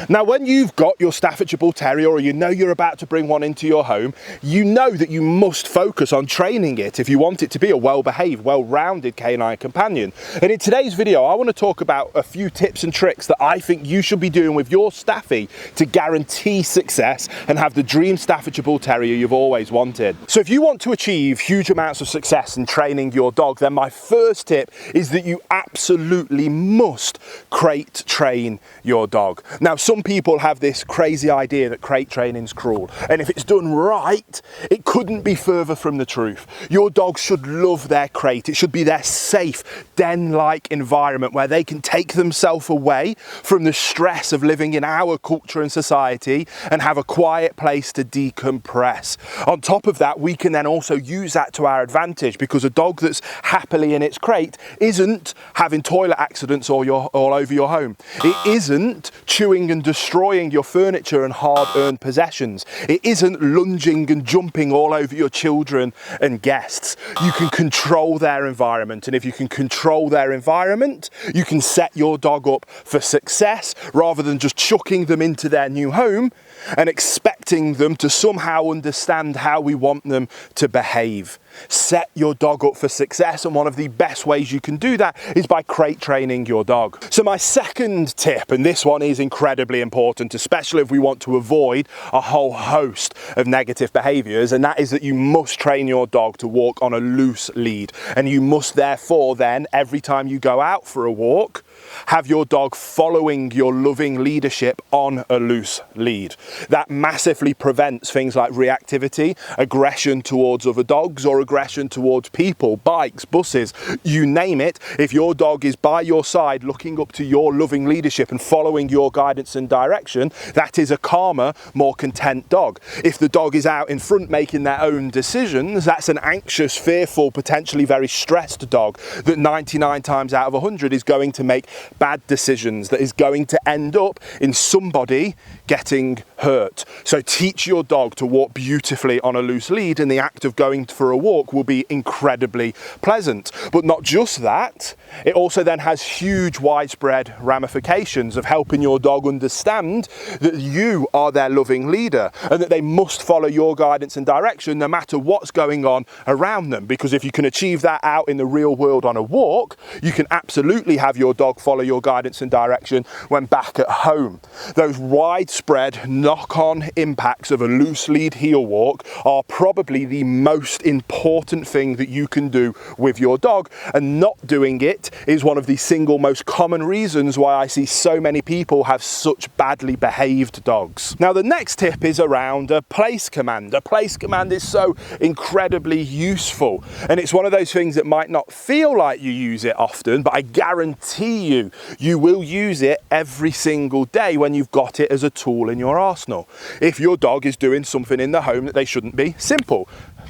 Now, when you've got your Staffordshire Bull Terrier, or you know you're about to bring one into your home, you know that you must focus on training it if you want it to be a well-behaved, well-rounded canine companion. And in today's video, I want to talk about a few tips and tricks that I think you should be doing with your Staffy to guarantee success and have the dream Staffordshire Bull Terrier you've always wanted. So if you want to achieve huge amounts of success in training your dog, then my first tip is that you absolutely must crate train your dog. Now, some people have this crazy idea that crate training's cruel, and if it's done right, it couldn't be further from the truth. Your dog should love their crate. It should be their safe, den-like environment where they can take themselves away from the stress of living in our culture and society and have a quiet place to decompress. On top of that, we can then also use that to our advantage, because a dog that's happily in its crate isn't having toilet accidents all over your home. It isn't chewing and destroying your furniture and hard-earned possessions. It isn't lunging and jumping all over your children and guests. You can control their environment, and if you can control their environment, you can set your dog up for success rather than just chucking them into their new home and expecting them to somehow understand how we want them to behave. Set your dog up for success, and one of the best ways you can do that is by crate training your dog. So my second tip, and this one is incredibly important, especially if we want to avoid a whole host of negative behaviours, and that is that you must train your dog to walk on a loose lead, and you must therefore then, every time you go out for a walk, have your dog following your loving leadership on a loose lead. That massively prevents things like reactivity, aggression towards other dogs, or aggression towards people, bikes, buses, you name it. If your dog is by your side looking up to your loving leadership and following your guidance and direction, that is a calmer, more content dog. If the dog is out in front making their own decisions, that's an anxious, fearful, potentially very stressed dog that 99 times out of 100 is going to make bad decisions, that is going to end up in somebody getting hurt. So teach your dog to walk beautifully on a loose lead, and the act of going for a walk will be incredibly pleasant. But not just that, it also then has huge widespread ramifications of helping your dog understand that you are their loving leader and that they must follow your guidance and direction no matter what's going on around them. Because if you can achieve that out in the real world on a walk, you can absolutely have your dog follow your guidance and direction when back at home. Those widespread knock-on impacts of a loose lead heel walk are probably the most important thing that you can do with your dog, and not doing it is one of the single most common reasons why I see so many people have such badly behaved dogs. Now, the next tip is around a place command. A place command is so incredibly useful, and it's one of those things that might not feel like you use it often, but I guarantee you will use it every single day when you've got it as a tool in your arsenal. If your dog is doing something in the home that they shouldn't be, simple,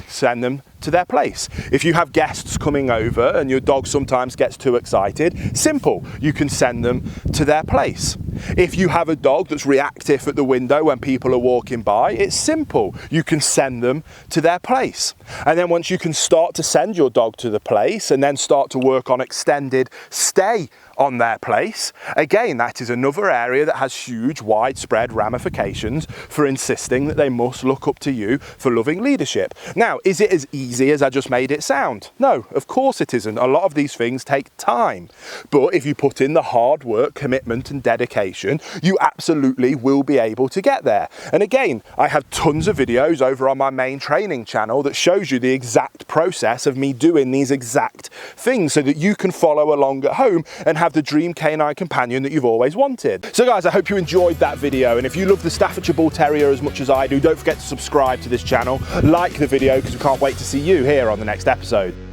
send them to their place. If you have guests coming over and your dog sometimes gets too excited, simple, you can send them to their place. If you have a dog that's reactive at the window when people are walking by, it's simple, you can send them to their place. And then once you can start to send your dog to the place and then start to work on extended stay on their place, again, that is another area that has huge widespread ramifications for insisting that they must look up to you for loving leadership. Now, is it as easy as I just made it sound? No, of course it isn't. A lot of these things take time, but if you put in the hard work, commitment and dedication, you absolutely will be able to get there. And again, I have tons of videos over on my main training channel that shows you the exact process of me doing these exact things so that you can follow along at home and have the dream canine companion that you've always wanted. So guys, I hope you enjoyed that video, and if you love the Staffordshire Bull Terrier as much as I do, don't forget to subscribe to this channel, like the video, because we can't wait to see you here on the next episode.